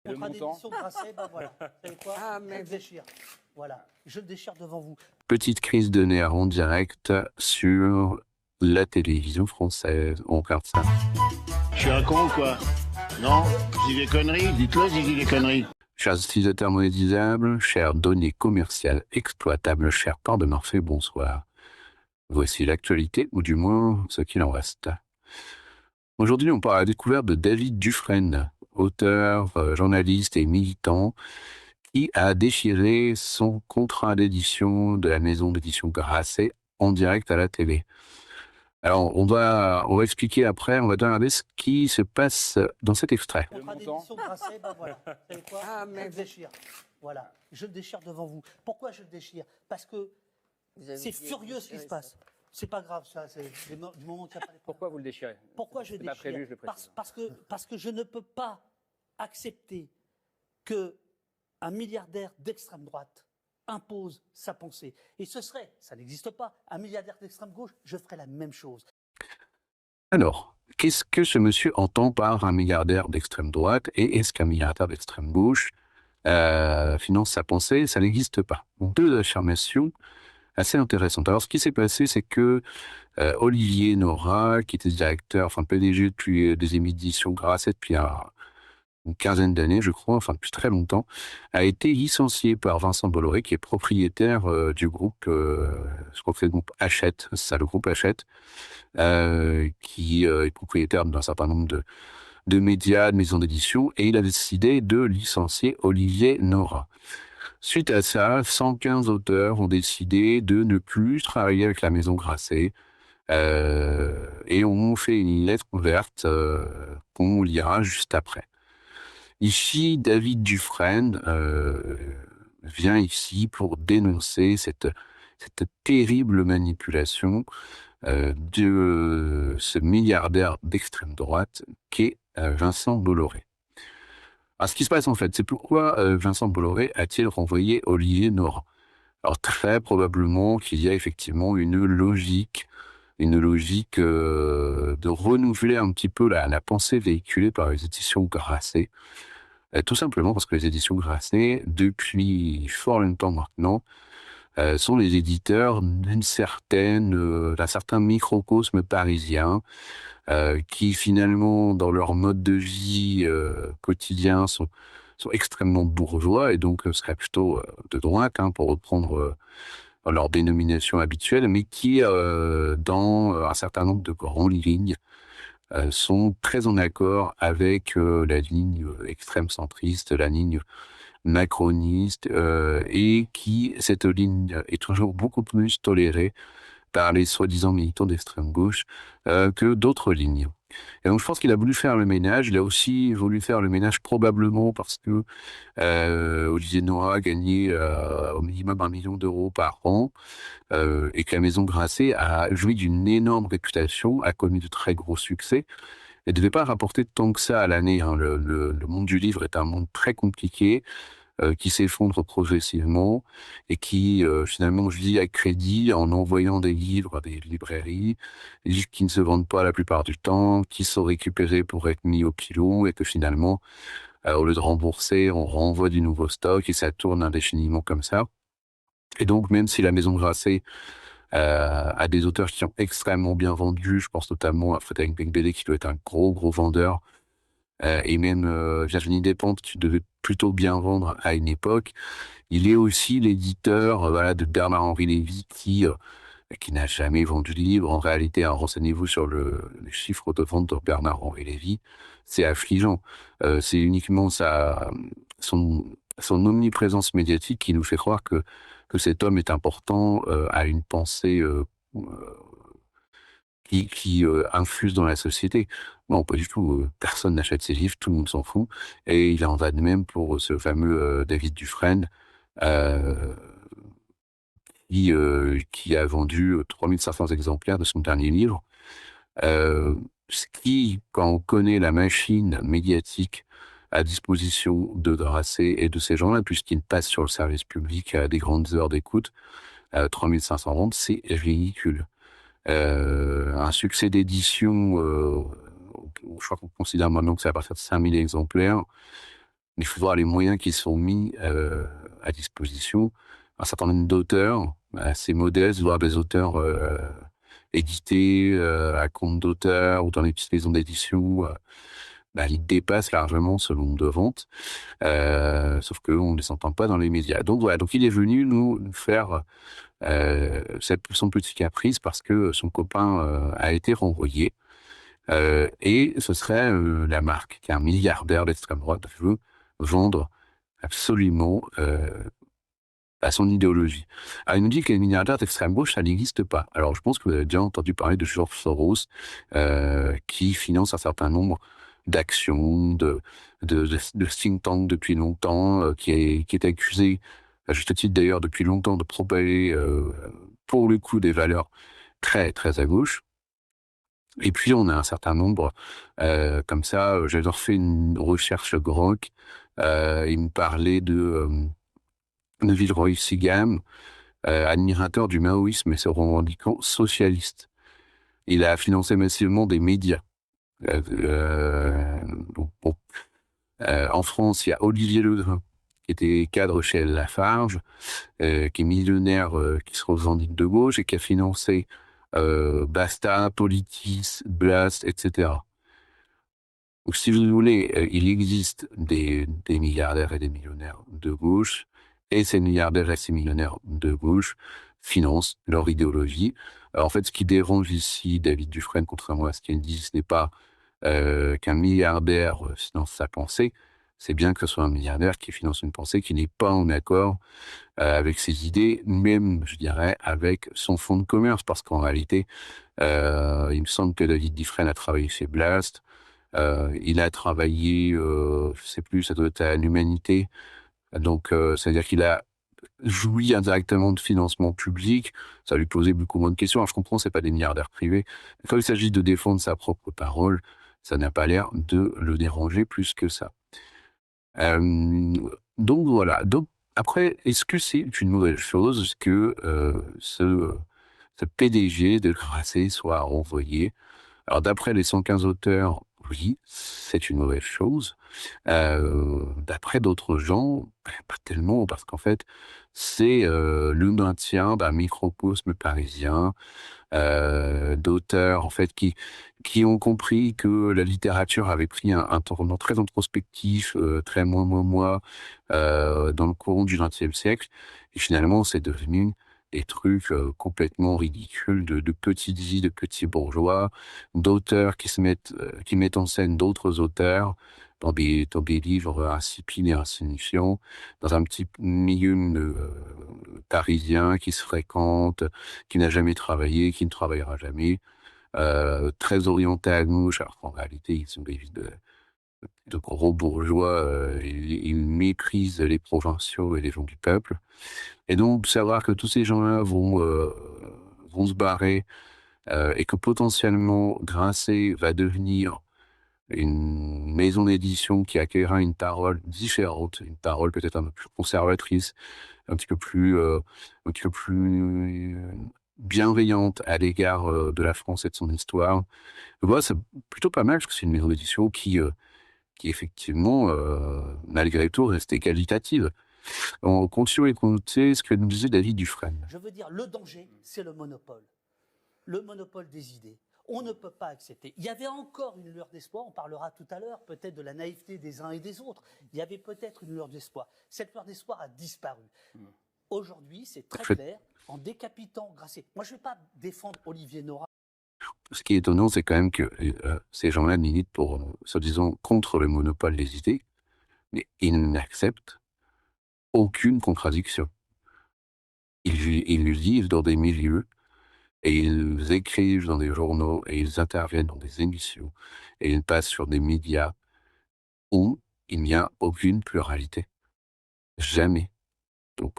Le Contrat montant d'édition Grasset, ben voilà. Vous savez quoi? Ah, Je mais le déchire. Voilà, je le déchire devant vous. Petite crise de nerfs en direct sur la télévision française. On regarde ça. Je suis un con ou quoi? Non? Je dis des conneries? Dites-le si je dis des conneries. Chers utilisateurs monétisables, chères données commerciales exploitables, chers ports de Morphée, bonsoir. Voici l'actualité, ou du moins ce qu'il en reste. Aujourd'hui, on part à la découverte de David Dufresne, auteur, journaliste et militant, qui a déchiré son contrat d'édition de la maison d'édition Grasset en direct à la télé. Alors, on va expliquer après, on va regarder ce qui se passe dans cet extrait. Contrat montant d'édition Grasset, ben voilà. Vous savez quoi? Ah, Je mais le déchire. Voilà, je le déchire devant vous. Pourquoi je le déchire? Parce que vous avez c'est dit- furieux ce qui se passe. C'est pas grave, ça, c'est du moment qu'il n'y a pas les Pourquoi vous le déchirez? Pourquoi je C'est pas déchire? prévu, je le précise. Parce que je ne peux pas accepter que un milliardaire d'extrême droite impose sa pensée. Et ce serait, ça n'existe pas, un milliardaire d'extrême gauche, je ferais la même chose. Alors, qu'est-ce que ce monsieur entend par un milliardaire d'extrême droite et est-ce qu'un milliardaire d'extrême gauche finance sa pensée? Ça n'existe pas. Donc, deux affirmations assez intéressantes. Alors, ce qui s'est passé, c'est que Olivier Nora, qui était directeur, enfin PDG depuis des éditions Grasset depuis une quinzaine d'années, je crois, enfin depuis très longtemps, a été licencié par Vincent Bolloré, qui est propriétaire du groupe, je crois que c'est le groupe Hachette, c'est ça, le groupe Hachette, qui est propriétaire d'un certain nombre de médias, de maisons d'édition, et il a décidé de licencier Olivier Nora. Suite à ça, 115 auteurs ont décidé de ne plus travailler avec la maison Grasset, et on fait une lettre ouverte qu'on lira juste après. Ici, David Dufresne vient ici pour dénoncer cette terrible manipulation de ce milliardaire d'extrême droite qu'est Vincent Bolloré. Alors, ce qui se passe en fait, c'est pourquoi Vincent Bolloré a-t-il renvoyé Olivier Nora? Alors, très probablement qu'il y a effectivement une logique de renouveler un petit peu la pensée véhiculée par les éditions Grasset. Tout simplement parce que les éditions Grasset, depuis fort longtemps maintenant, sont les éditeurs d'un certain microcosme parisien, qui finalement, dans leur mode de vie quotidien, sont extrêmement bourgeois et donc seraient plutôt de droite, pour reprendre leur dénomination habituelle, mais qui, dans un certain nombre de grandes lignes, sont très en accord avec la ligne extrême centriste, la ligne macroniste, et qui, cette ligne est toujours beaucoup plus tolérée par les soi-disant militants d'extrême gauche que d'autres lignes. Et donc je pense qu'il a voulu faire le ménage. Il a aussi voulu faire le ménage probablement parce que Olivier Nora gagnait au minimum 1 million d'euros par an, et que la maison Grasset a joui d'une énorme réputation, a connu de très gros succès, et ne devait pas rapporter tant que ça à l'année. Le monde du livre est un monde très compliqué, qui s'effondre progressivement et qui finalement vit à crédit en envoyant des livres à des librairies, des livres qui ne se vendent pas la plupart du temps, qui sont récupérés pour être mis au pilon et que finalement, au lieu de rembourser, on renvoie du nouveau stock et ça tourne indéfiniment comme ça. Et donc, même si la maison Grasset a des auteurs qui ont extrêmement bien vendu, je pense notamment à Frédéric Becbédé qui doit être un gros vendeur, et même Virginie Despentes qui devait plutôt bien vendre à une époque. Il est aussi l'éditeur de Bernard-Henri Lévy qui n'a jamais vendu de livre. En réalité, renseignez-vous sur les chiffres de vente de Bernard-Henri Lévy, c'est affligeant. C'est uniquement son omniprésence médiatique qui nous fait croire que cet homme est important, a une pensée qui infuse dans la société. Non, pas du tout. Personne n'achète ses livres, tout le monde s'en fout. Et il en va de même pour ce fameux David Dufresne, qui a vendu 3500 exemplaires de son dernier livre. Ce qui, quand on connaît la machine médiatique à disposition de Grasset et de ces gens-là, puisqu'ils passent sur le service public à des grandes heures d'écoute, 3500 ventes, c'est ridicule. Un succès d'édition, je crois qu'on considère maintenant que c'est à partir de 5000 exemplaires. il faut voir les moyens qui sont mis à disposition. Un certain nombre d'auteurs assez modestes, voire des auteurs édités à compte d'auteur ou dans les petites maisons d'édition, ils dépassent largement ce nombre de ventes. Sauf qu'on ne les entend pas dans les médias. Donc voilà, donc il est venu nous faire son petit caprice parce que son copain a été renvoyé. Et ce serait la marque qu'un milliardaire d'extrême droite veut vendre absolument à son idéologie. Alors, il nous dit que les milliardaires d'extrême gauche, ça n'existe pas. Alors, je pense que vous avez déjà entendu parler de George Soros, qui finance un certain nombre d'actions, de think tank depuis longtemps, qui est accusé, à juste titre d'ailleurs, depuis longtemps, de propager, pour le coup, des valeurs très, très à gauche. Et puis, on a un certain nombre, comme ça, j'ai refait une recherche grok, il me parlait de Villeroy Sigam, admirateur du maoïsme et se revendiquant socialiste. Il a financé massivement des médias. Donc, bon. En France, il y a Olivier Legrain, qui était cadre chez Lafarge, qui est millionnaire, qui se revendique de gauche et qui a financé Basta, Politis, Blast, etc. Donc, si vous voulez, il existe des milliardaires et des millionnaires de gauche, et ces milliardaires et ces millionnaires de gauche financent leur idéologie. Alors, en fait, ce qui dérange ici David Dufresne, contrairement à ce qu'il dit, ce n'est pas qu'un milliardaire finance sa pensée, c'est bien que ce soit un milliardaire qui finance une pensée qui n'est pas en accord avec ses idées, même, je dirais, avec son fonds de commerce, parce qu'en réalité, il me semble que David Dufresne a travaillé chez Blast, il a travaillé, je sais plus, ça doit être à l'Humanité. Donc, c'est-à-dire qu'il a joui indirectement de financement public. Ça lui posait beaucoup moins de questions. Alors, je comprends, c'est pas des milliardaires privés. Quand il s'agit de défendre sa propre parole, ça n'a pas l'air de le déranger plus que ça. Donc voilà. Donc après, est-ce que c'est une mauvaise chose que ce PDG de Grasset soit renvoyé? Alors d'après les 115 auteurs, oui, c'est une mauvaise chose. D'après d'autres gens, pas tellement, parce qu'en fait, c'est le maintien d'un microcosme parisien, d'auteurs en fait qui ont compris que la littérature avait pris un tournant très introspectif, très moi, dans le courant du XXe siècle, et finalement c'est devenu des trucs complètement ridicules de petites vies de petits bourgeois, d'auteurs qui mettent en scène d'autres auteurs dans des livres insipides et insignifiants, dans un petit milieu parisien qui se fréquente, qui n'a jamais travaillé, qui ne travaillera jamais, très orienté à gauche, alors qu'en réalité, ils sont des vies de gros bourgeois, ils méprisent les provinciaux et les gens du peuple. Et donc, savoir que tous ces gens-là vont se barrer, et que potentiellement, Grasset va devenir une maison d'édition qui accueillera une parole différente, une parole peut-être un peu plus conservatrice, un petit peu plus bienveillante à l'égard de la France et de son histoire. Voilà, c'est plutôt pas mal, parce que c'est une maison d'édition qui effectivement, malgré tout, restait qualitative. On continue à écouter ce que nous disait David Dufresne. Je veux dire, le danger, c'est le monopole des idées. On ne peut pas accepter. Il y avait encore une lueur d'espoir, on parlera tout à l'heure peut-être de la naïveté des uns et des autres. Il y avait peut-être une lueur d'espoir. Cette lueur d'espoir a disparu. Aujourd'hui, c'est très clair, en décapitant Grasset. Moi, je ne vais pas défendre Olivier Nora. Ce qui est étonnant, c'est quand même que ces gens-là militent pour, soi-disant, contre le monopole des idées, mais ils n'acceptent aucune contradiction. Ils vivent dans des milieux, et ils écrivent dans des journaux, et ils interviennent dans des émissions, et ils passent sur des médias où il n'y a aucune pluralité. Jamais. Donc,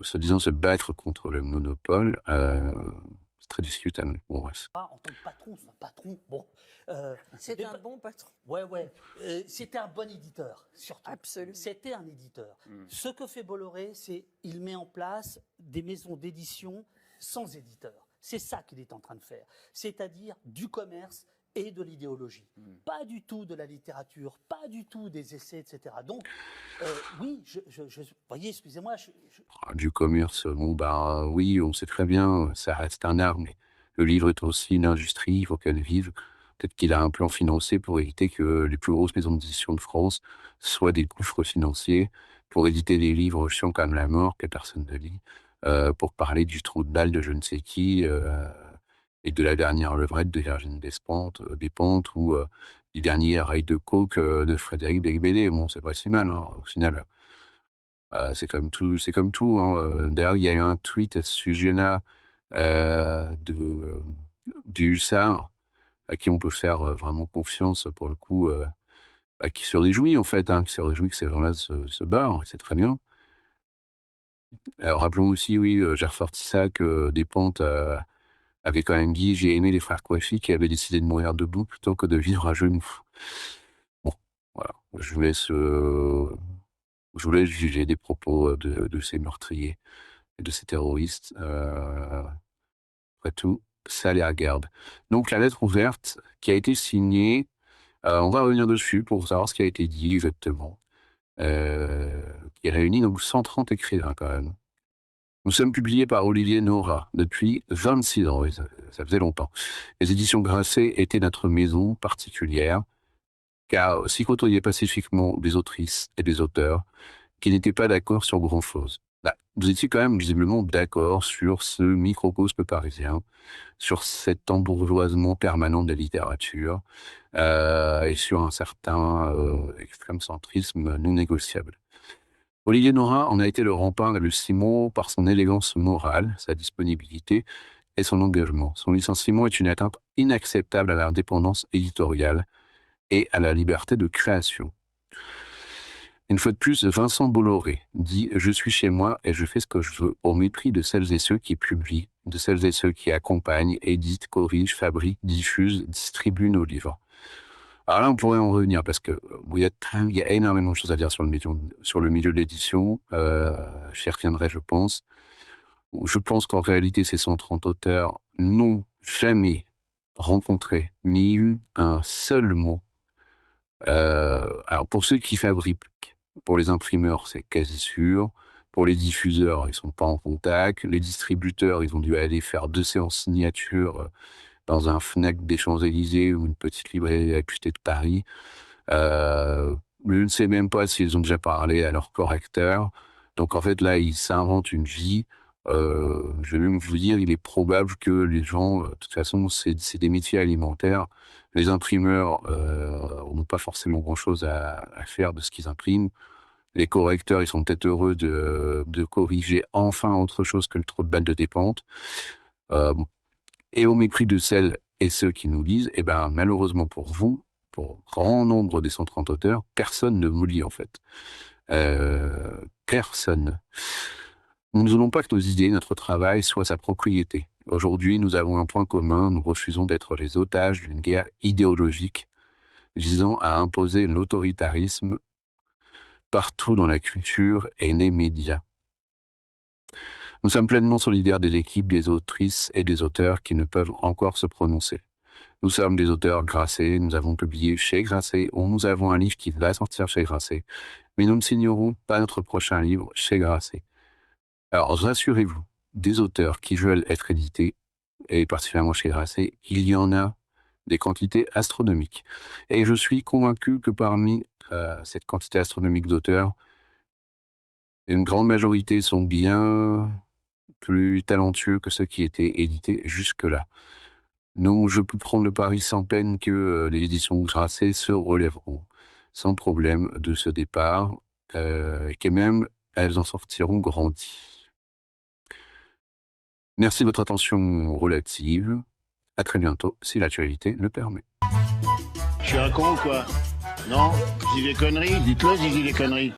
soi-disant se battre contre le monopole, c'est très discutable. Bon, bref. En tant que patron, c'est un patron. Bon, c'est un bon patron. Ouais. C'était un bon éditeur, surtout. Absolument. C'était un éditeur. Ce que fait Bolloré, c'est il met en place des maisons d'édition sans éditeur. C'est ça qu'il est en train de faire. C'est-à-dire du commerce et de l'idéologie. Pas du tout de la littérature, pas du tout des essais, etc. Donc, oui, vous voyez, excusez-moi, Du commerce, bon, ben, oui, on sait très bien, ça reste un art, mais le livre est aussi une industrie, il faut qu'elle vive. Peut-être qu'il a un plan financier pour éviter que les plus grosses maisons d'édition de France soient des gouffres financiers pour éditer des livres chiants comme la mort que personne ne lit, pour parler du trou de balle de je ne sais qui, et de la dernière levrette de Virginie Despentes ou du dernier rail de coke de Frédéric Beigbeder. Bon, c'est pas si mal, hein, au final. C'est comme tout, hein. D'ailleurs, il y a eu un tweet à ce sujet-là du Hussard, à qui on peut faire vraiment confiance pour le coup, qui se réjouit en fait, hein, qui se réjouit que ces gens-là se barrent, c'est très bien. Rappelons aussi, oui, Gerford Tissac, Despentes avait quand même dit: «J'ai aimé les frères Coiffi qui avaient décidé de mourir debout plutôt que de vivre à genoux». Bon, voilà, je vous laisse juger des propos de ces meurtriers et de ces terroristes. Après tout, ça les regarde. Donc la lettre ouverte qui a été signée, on va revenir dessus pour savoir ce qui a été dit exactement, qui réunit donc 130 écrivains quand même. Nous sommes publiés par Olivier Nora depuis 26 ans, oui, ça faisait longtemps. Les éditions Grasset étaient notre maison particulière, car s'y côtoyaient pacifiquement des autrices et des auteurs qui n'étaient pas d'accord sur grand-chose. Bah, vous étiez quand même visiblement d'accord sur ce microcosme parisien, sur cet embourgeoisement permanent de la littérature, et sur un certain extrême centrisme non négociable. Olivier Nora en a été le rempart et le ciment par son élégance morale, sa disponibilité et son engagement. Son licenciement est une atteinte inacceptable à l'indépendance éditoriale et à la liberté de création. Une fois de plus, Vincent Bolloré dit « Je suis chez moi et je fais ce que je veux » au mépris de celles et ceux qui publient, de celles et ceux qui accompagnent, éditent, corrigent, fabriquent, diffusent, distribuent nos livres. Alors là, on pourrait en revenir parce que il y a énormément de choses à dire sur le milieu de l'édition. J'y reviendrai, je pense. Je pense qu'en réalité, ces 130 auteurs n'ont jamais rencontré ni eu un seul mot. Alors pour ceux qui fabriquent, pour les imprimeurs, c'est quasi sûr. Pour les diffuseurs, ils sont pas en contact. Les distributeurs, ils ont dû aller faire 2 séances signature dans un Fnac des Champs-Élysées ou une petite librairie réputée de Paris. Je ne sais même pas s'ils ont déjà parlé à leur correcteur. Donc en fait, là, ils s'inventent une vie. Je vais même vous dire, il est probable que les gens, de toute façon, c'est des métiers alimentaires. Les imprimeurs n'ont pas forcément grand-chose à faire de ce qu'ils impriment. Les correcteurs, ils sont peut-être heureux de corriger enfin autre chose que le trou de balle de Despentes. Bon. Et au mépris de celles et ceux qui nous lisent, eh ben, malheureusement pour vous, pour grand nombre des 130 auteurs, personne ne vous lit en fait. Personne. Nous ne voulons pas que nos idées, notre travail soient sa propriété. Aujourd'hui, nous avons un point commun, nous refusons d'être les otages d'une guerre idéologique visant à imposer l'autoritarisme partout dans la culture et les médias. Nous sommes pleinement solidaires des équipes, des autrices et des auteurs qui ne peuvent encore se prononcer. Nous sommes des auteurs Grasset, nous avons publié chez Grasset, ou nous avons un livre qui va sortir chez Grasset, mais nous ne signerons pas notre prochain livre chez Grasset. Alors rassurez-vous, des auteurs qui veulent être édités, et particulièrement chez Grasset, il y en a des quantités astronomiques. Et je suis convaincu que parmi cette quantité astronomique d'auteurs, une grande majorité sont bien plus talentueux que ceux qui étaient édités jusque-là. Donc, je peux prendre le pari sans peine que les éditions Grasset se relèveront sans problème de ce départ, et que même elles en sortiront grandies. Merci de votre attention relative. À très bientôt, si l'actualité le permet. Je suis un con ou quoi? Non? Je dis des conneries? Dites-le si je dis des conneries.